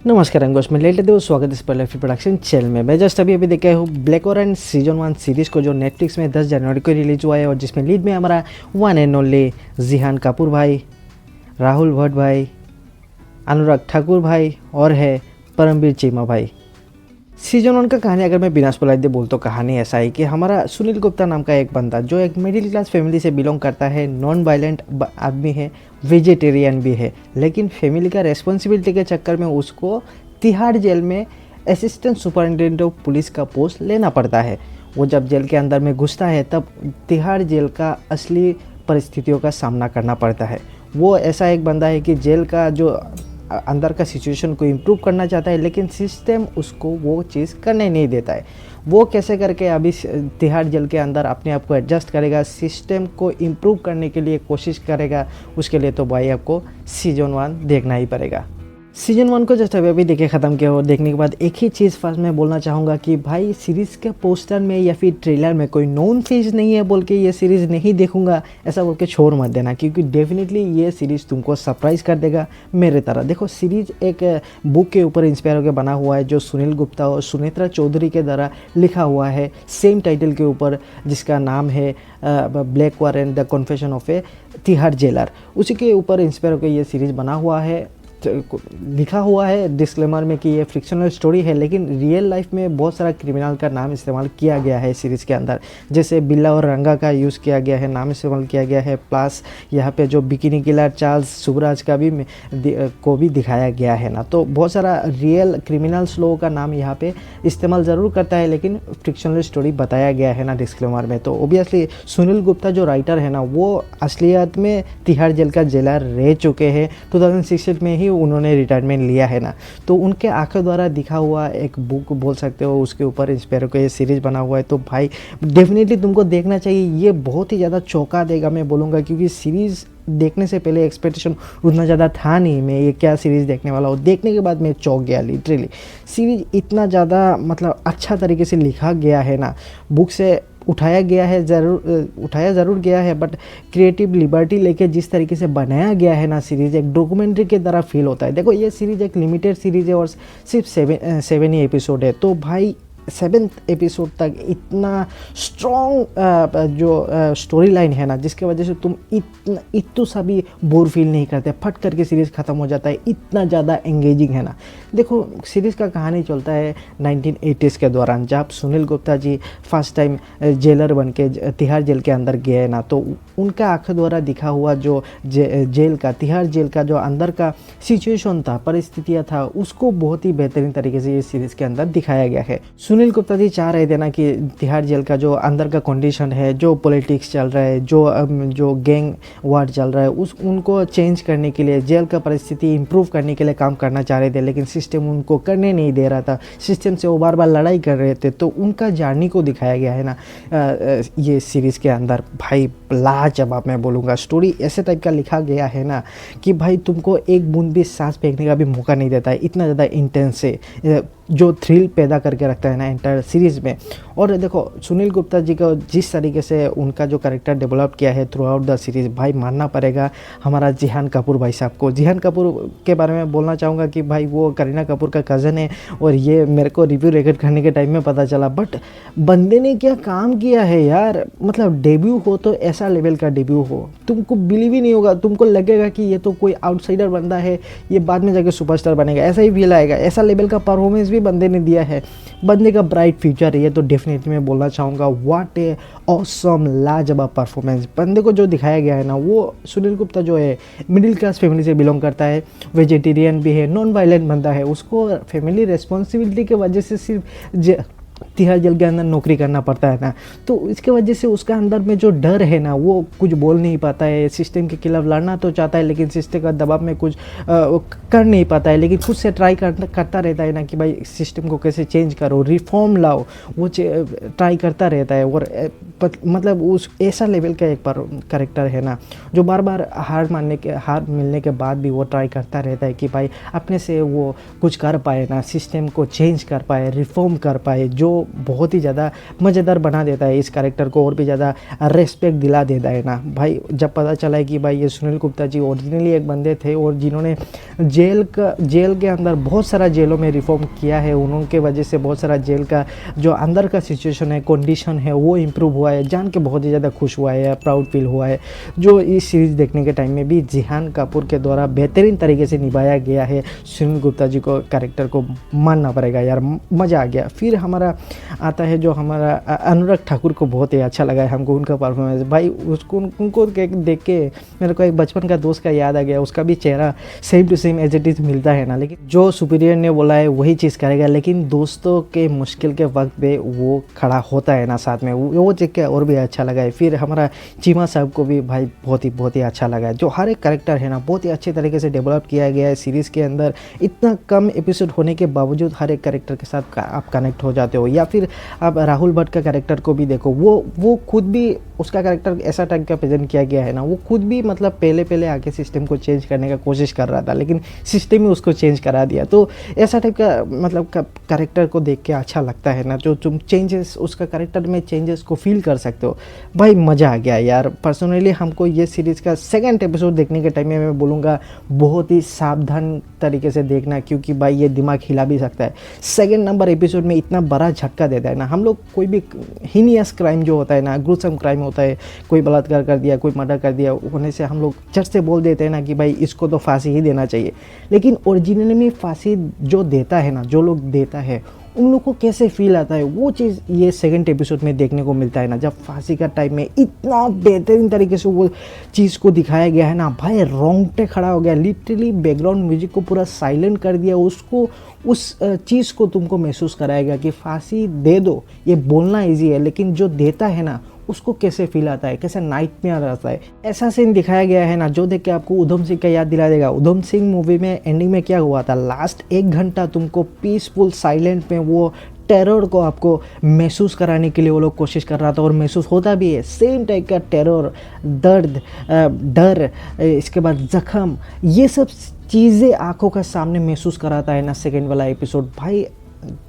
नमस्कार अंगोश में लेटे थे स्वागत है इस पर प्रोडक्शन चैनल में। मैं जस्ट अभी देखा हूँ ब्लैक ऑरेंज सीजन 1 सीरीज़ को जो नेटफ्लिक्स में 10 जनवरी को रिलीज हुआ है और जिसमें लीड में हमारा वन एंड ओनली जिहान कपूर भाई, राहुल भट्ट भाई, अनुराग ठाकुर भाई और है परमवीर चीमा भाई। सीजन 1 का कहानी अगर मैं बिना स्पॉइलर दे बोल तो कहानी ऐसा है कि हमारा सुनील गुप्ता नाम का एक बंदा जो एक मिडिल क्लास फैमिली से बिलोंग करता है, नॉन वायलेंट आदमी है, वेजिटेरियन भी है, लेकिन फैमिली का रेस्पॉन्सिबिलिटी के चक्कर में उसको तिहाड़ जेल में असिस्टेंट सुपरिटेंडेंट ऑफ पुलिस का पोस्ट लेना पड़ता है। वो जब जेल के अंदर में घुसता है तब तिहाड़ जेल का असली परिस्थितियों का सामना करना पड़ता है। वो ऐसा एक बंदा है कि जेल का जो अंदर का सिचुएशन को इम्प्रूव करना चाहता है, लेकिन सिस्टम उसको वो चीज़ करने नहीं देता है। वो कैसे करके अभी तिहाड़ जेल के अंदर अपने आप को एडजस्ट करेगा, सिस्टम को इम्प्रूव करने के लिए कोशिश करेगा, उसके लिए तो भाई आपको सीजन 1 देखना ही पड़ेगा। सीजन 1 को जस्ट अभी देखे ख़त्म किया और देखने के बाद एक ही चीज़ फर्स्ट मैं बोलना चाहूँगा कि भाई सीरीज़ के पोस्टर में या फिर ट्रेलर में कोई नोन फेस नहीं है बोल के ये सीरीज़ नहीं देखूँगा ऐसा बोल के छोड़ मत देना, क्योंकि डेफिनेटली ये सीरीज़ तुमको सरप्राइज़ कर देगा मेरे तरह। देखो सीरीज़ एक बुक के ऊपर इंस्पायर होकर बना हुआ है जो सुनील गुप्ता और सुनेत्रा चौधरी के द्वारा लिखा हुआ है, सेम टाइटल के ऊपर, जिसका नाम है black warrant the confession of a Tihar jailer. उसी के ऊपर इंस्पायर होकर ये सीरीज़ बना हुआ है। लिखा हुआ है डिस्क्लेमर में कि ये फ्रिक्शनल स्टोरी है, लेकिन रियल लाइफ में बहुत सारा क्रिमिनल का नाम इस्तेमाल किया गया है सीरीज़ के अंदर, जैसे बिल्ला और रंगा का यूज़ किया गया है, नाम इस्तेमाल किया गया है। प्लस यहाँ पे जो बिकिनी किलर चार्ल्स सुबराज का भी को भी दिखाया गया है ना, तो बहुत सारा रियल क्रिमिनल्स लोगों का नाम यहाँ पे इस्तेमाल ज़रूर करता है, लेकिन फ्रिक्शनल स्टोरी बताया गया है ना डिस्क्लेमर में। तो ओबियसली सुनील गुप्ता जो राइटर है ना, वो असलियत में तिहाड़ जेल का जेलर रह चुके हैं। 2016 में ही उन्होंने रिटायरमेंट लिया है ना, तो उनके आंखों द्वारा दिखा हुआ एक बुक बोल सकते हो, उसके ऊपर इंस्पायर होकर ये सीरीज़ बना हुआ है। तो भाई डेफिनेटली तुमको देखना चाहिए, ये बहुत ही ज़्यादा चौंका देगा मैं बोलूँगा, क्योंकि सीरीज़ देखने से पहले एक्सपेक्टेशन उतना ज़्यादा था नहीं मैं ये क्या सीरीज़ देखने वाला हूँ। देखने के बाद मैं चौंक गया लिटरली। सीरीज़ इतना ज़्यादा मतलब अच्छा तरीके से लिखा गया है ना, बुक से उठाया ज़रूर गया है, बट क्रिएटिव लिबर्टी लेके जिस तरीके से बनाया गया है ना सीरीज़, एक डॉक्यूमेंट्री की तरह फील होता है। देखो ये सीरीज़ एक लिमिटेड सीरीज़ है और सिर्फ 7 ही एपिसोड है, तो भाई 7th एपिसोड तक इतना स्ट्रॉन्ग जो स्टोरी लाइन है ना, जिसके वजह से तुम इतना सा भी बोर फील नहीं करते, फट करके सीरीज़ ख़त्म हो जाता है, इतना ज़्यादा एंगेजिंग है ना। देखो सीरीज़ का कहानी चलता है 1980s के दौरान, जब Sunil Gupta ji first time jailer बन के तिहाड़ जेल के अंदर गए ना, तो उनका आंखों द्वारा दिखा हुआ जो जेल का, तिहाड़ जेल का जो अंदर का सिचुएशन था, परिस्थितियाँ था, उसको बहुत ही बेहतरीन तरीके से ये सीरीज़ के अंदर दिखाया गया है। सुनील गुप्ता जी चाह रहे थे ना कि तिहाड़ जेल का जो अंदर का कंडीशन है, जो पॉलिटिक्स चल रहा है, जो गैंग वार चल रहा है, उनको चेंज करने के लिए, जेल का परिस्थिति इंप्रूव करने के लिए काम करना चाह रहे थे, लेकिन सिस्टम उनको करने नहीं दे रहा था। सिस्टम से वो बार बार लड़ाई कर रहे थे, तो उनका जर्नी को दिखाया गया है ना ये सीरीज़ के अंदर। भाई लाजवाब मैं बोलूँगा, स्टोरी ऐसे टाइप का लिखा गया है ना कि भाई तुमको एक बूंद भी सांस फेंकने का भी मौका नहीं देता है, इतना ज़्यादा इंटेंस है, जो थ्रिल पैदा करके रखता है ना एंटायर सीरीज़ में। और देखो सुनील गुप्ता जी को जिस तरीके से उनका जो कैरेक्टर डेवलप किया है थ्रू आउट द सीरीज़, भाई मानना पड़ेगा हमारा जिहान कपूर भाई साहब को। जिहान कपूर के बारे में बोलना चाहूँगा कि भाई वो करीना कपूर का कज़न है, और ये मेरे को रिव्यू रिकॉर्ड करने के टाइम में पता चला, बट बंदे ने क्या काम किया है यार। मतलब डेब्यू हो तो ऐसा लेवल का डेब्यू हो, तुमको बिलीव ही नहीं होगा, तुमको लगेगा कि ये तो कोई आउटसाइडर बंदा है, ये बाद में जाके सुपरस्टार बनेगा, ऐसा ही फील आएगा। ऐसा लेवल का परफॉर्मेंस भी बंदे ने दिया है, बंदे का ब्राइट फ्यूचर है ये, तो डेफिनेटली मैं बोलना चाहूँगा व्हाट ए ऑसम लाजवाब परफॉर्मेंस। बंदे को जो दिखाया गया है ना, वो सुनील गुप्ता जो है मिडिल क्लास फैमिली से बिलोंग करता है, वेजिटेरियन भी है, नॉन वायलेंट बंदा है, उसको फैमिली रिस्पॉन्सिबिलिटी की वजह से सिर्फ तिहाड़ जेल के अंदर नौकरी करना पड़ता है ना, तो इसके वजह से उसका अंदर में जो डर है ना, वो कुछ बोल नहीं पाता है। सिस्टम के खिलाफ लड़ना तो चाहता है, लेकिन सिस्टम का दबाव में कुछ कर नहीं पाता है, लेकिन खुद से ट्राई करता रहता है ना कि भाई सिस्टम को कैसे चेंज करो, रिफॉर्म लाओ, वो ट्राई करता रहता है। और मतलब उस ऐसा लेवल का एक करेक्टर है ना, जो बार बार हार मिलने के बाद भी वो ट्राई करता रहता है कि भाई अपने से वो कुछ कर पाए ना, सिस्टम को चेंज कर पाए, रिफॉर्म कर पाए, जो बहुत ही ज़्यादा मज़ेदार बना देता है इस कैरेक्टर को और भी ज़्यादा रेस्पेक्ट दिला देता है ना भाई। जब पता चला है कि भाई ये सुनील गुप्ता जी ओरिजिनली एक बंदे थे और जिन्होंने जेल के अंदर बहुत सारा जेलों में रिफॉर्म किया है, उनके वजह से बहुत सारा जेल का जो अंदर का सिचुएशन है, कंडीशन है, वो इम्प्रूव हुआ है, जान के बहुत ही ज़्यादा खुश हुआ है, प्राउड फील हुआ है। जो इस सीरीज़ देखने के टाइम में भी जिहान कपूर के द्वारा बेहतरीन तरीके से निभाया गया है सुनील गुप्ता जी को, कैरेक्टर को मानना पड़ेगा यार, मज़ा आ गया। फिर हमारा आता है जो हमारा अनुराग ठाकुर को बहुत ही अच्छा लगा है हमको उनका परफॉर्मेंस भाई। उनको देख के मेरे को एक बचपन का दोस्त का याद आ गया, उसका भी चेहरा same to same as it is मिलता है ना, लेकिन जो सुपीरियर ने बोला है वही चीज़ करेगा, लेकिन दोस्तों के मुश्किल के वक्त पे वो खड़ा होता है ना साथ में, वो देख के और भी अच्छा लगा है। फिर हमारा चीमा साहब को भी भाई बहुत ही अच्छा लगा है। जो हर एक कैरेक्टर है ना बहुत ही अच्छे तरीके से डेवलप किया गया है सीरीज़ के अंदर। इतना कम एपिसोड होने के बावजूद हर एक कैरेक्टर के साथ आप कनेक्ट हो जाते हो। या फिर आप राहुल भट्ट का कैरेक्टर को भी देखो, वो खुद भी, उसका कैरेक्टर ऐसा टाइप का प्रेजेंट किया गया है ना, वो खुद भी मतलब पहले आके सिस्टम को चेंज करने का कोशिश कर रहा था, लेकिन सिस्टम ही उसको चेंज करा दिया। तो ऐसा टाइप का मतलब कैरेक्टर को देख के अच्छा लगता है ना, जो तुम चेंजेस उसका कैरेक्टर में चेंजेस को फील कर सकते हो भाई। मज़ा आ गया यार। पर्सनली हमको ये सीरीज़ का सेकंड एपिसोड देखने के टाइम में मैं बोलूँगा बहुत ही सावधान तरीके से देखना, क्योंकि भाई ये दिमाग हिला भी सकता है। सेकंड नंबर एपिसोड में इतना बड़ा झटका देता है ना। हम लोग कोई भी हीनियस क्राइम जो होता है ना, ग्रुसम क्राइम होता है, कोई बलात्कार कर दिया, कोई मर्डर कर दिया, होने से हम लोग चट से बोल देते हैं ना कि भाई इसको तो फांसी ही देना चाहिए, लेकिन ओरिजिनल में फांसी जो देता है ना, जो लोग देता है, उन लोग को कैसे फील आता है, वो चीज़ ये सेकंड एपिसोड में देखने को मिलता है ना। जब फांसी का टाइम में इतना बेहतरीन तरीके से वो चीज़ को दिखाया गया है ना भाई, रोंगटे खड़ा हो गया। लिटरली बैकग्राउंड म्यूजिक को पूरा साइलेंट कर दिया, उसको उस चीज़ को तुमको महसूस कराएगा कि फांसी दे दो, ये बोलना ईजी है, लेकिन जो देता है ना उसको कैसे फील आता है, कैसे नाइटमेयर आता है। ऐसा सीन दिखाया गया है ना जो देख के आपको उधम सिंह का याद दिला देगा। उधम सिंह मूवी में एंडिंग में क्या हुआ था, लास्ट 1 घंटा तुमको पीसफुल साइलेंट में वो टेरर को आपको महसूस कराने के लिए वो लोग कोशिश कर रहा था, और महसूस होता भी है। सेम टाइप का टेरर, दर्द, डर, इसके बाद जख्म, ये सब चीज़ें आंखों का सामने महसूस कराता है ना सेकेंड वाला एपिसोड भाई।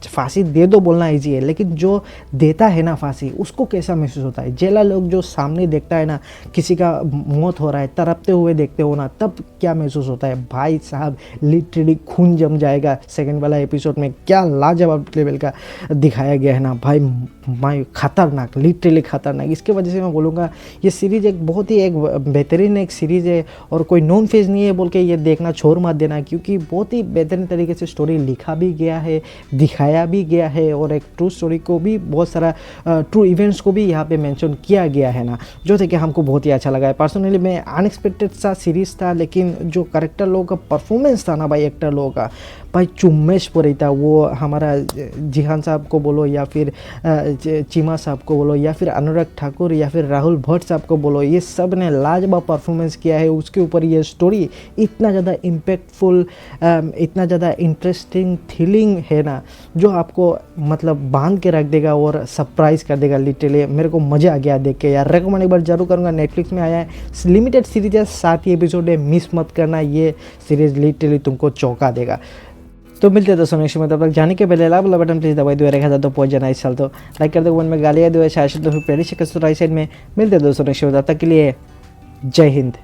फांसी दे दो बोलना इजी है, लेकिन जो देता है ना फांसी, उसको कैसा महसूस होता है। जेला लोग जो सामने देखता है ना, किसी का मौत हो रहा है, तड़पते हुए देखते हो ना, तब क्या महसूस होता है भाई साहब। लिटरली खून जम जाएगा सेकंड वाला एपिसोड में। क्या लाजवाब लेवल का दिखाया गया है ना भाई, खतरनाक, लिटरली खतरनाक। इसके वजह से मैं बोलूँगा ये सीरीज़ एक बहुत ही एक बेहतरीन एक सीरीज़ है, और कोई नॉन फेज नहीं है बोल के ये देखना छोड़ मत देना, क्योंकि बहुत ही बेहतरीन तरीके से स्टोरी लिखा भी गया है, दिखाया भी गया है, और एक ट्रू स्टोरी को भी, बहुत सारा ट्रू इवेंट्स को भी यहाँ पे मेंशन किया गया है ना, जो थे कि हमको बहुत ही अच्छा लगा है। पर्सनली मैं अनएक्सपेक्टेड सा सीरीज़ था, लेकिन जो करेक्टर लोगों का परफॉर्मेंस था ना भाई, एक्टर लोगों का भाई चुम्मेश पूरी था। वो हमारा जिहान साहब को बोलो, या फिर चीमा साहब को बोलो, या फिर अनुराग ठाकुर, या फिर राहुल भट्ट साहब को बोलो, ये सब ने लाजवाब परफॉर्मेंस किया है। उसके ऊपर ये स्टोरी इतना ज़्यादा इम्पैक्टफुल, इतना ज़्यादा इंटरेस्टिंग, थ्रिलिंग है ना, जो आपको मतलब बांध के रख देगा और सरप्राइज़ कर देगा। लिटरली मेरे को मज़ा आ गया देख के यार। रेकमेंड एक बार जरूर करूँगा, नेटफ्लिक्स में आया है, लिमिटेड सीरीज है, 7 ही एपिसोड है, मिस मत करना। ये सीरीज़ लिटरली तुमको चौंका देगा। तो मिलते हैं दोस्तों नेक्स्ट में, तब तक जाने के पहले लाभ बटन प्लीज़ दबाई दो, रेखा था तो पहुंच जाना इस साल। तो लाइक कर दो, वन में गालियाँ दो, शायद तो फिर पहली शिकस्त राइट साइड में। मिलते हैं दोस्तों नेक्स्ट में, तब तक के लिए जय हिंद।